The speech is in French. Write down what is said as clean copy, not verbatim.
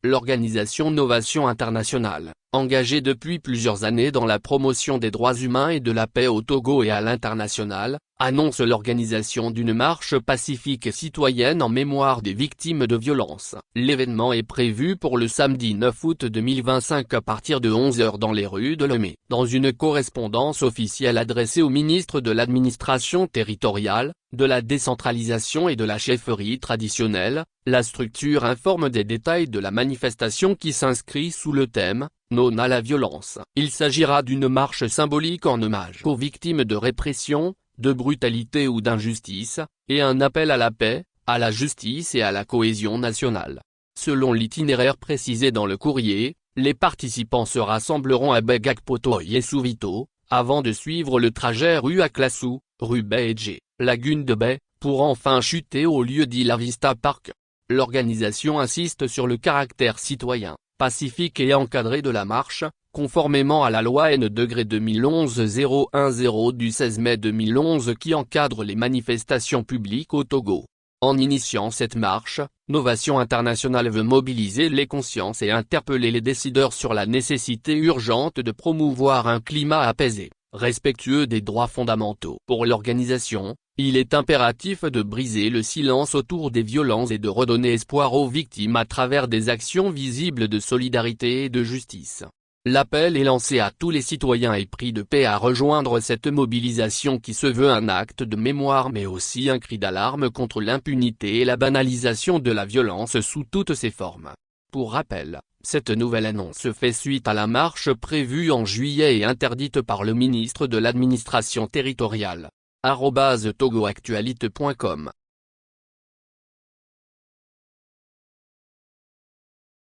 L'organisation Novation Internationale, engagée depuis plusieurs années dans la promotion des droits humains et de la paix au Togo et à l'international, annonce l'organisation d'une marche pacifique et citoyenne en mémoire des victimes de violences. L'événement est prévu pour le samedi 9 août 2025 à partir de 11 h dans les rues de Lomé. Dans une correspondance officielle adressée au ministre de l'Administration territoriale, de la décentralisation et de la chefferie traditionnelle, la structure informe des détails de la manifestation qui s'inscrit sous le thème « Non à la violence ». Il s'agira d'une marche symbolique en hommage aux victimes de répression, de brutalité ou d'injustice, et un appel à la paix, à la justice et à la cohésion nationale. Selon l'itinéraire précisé dans le courrier, les participants se rassembleront à Begakpotoy et Souvito, avant de suivre le trajet rue Aklassou, rue Baydje, Lagune de Bay, pour enfin chuter au lieu dit La Vista Park. L'organisation insiste sur le caractère citoyen, pacifique et encadré de la marche, conformément à la loi N-2011-010 du 16 mai 2011 qui encadre les manifestations publiques au Togo. En initiant cette marche, Novation Internationale veut mobiliser les consciences et interpeller les décideurs sur la nécessité urgente de promouvoir un climat apaisé, respectueux des droits fondamentaux. Pour l'organisation, il est impératif de briser le silence autour des violences et de redonner espoir aux victimes à travers des actions visibles de solidarité et de justice. L'appel est lancé à tous les citoyens épris de paix à rejoindre cette mobilisation qui se veut un acte de mémoire mais aussi un cri d'alarme contre l'impunité et la banalisation de la violence sous toutes ses formes. Pour rappel, cette nouvelle annonce fait suite à la marche prévue en juillet et interdite par le ministre de l'Administration territoriale. @togoactualité.com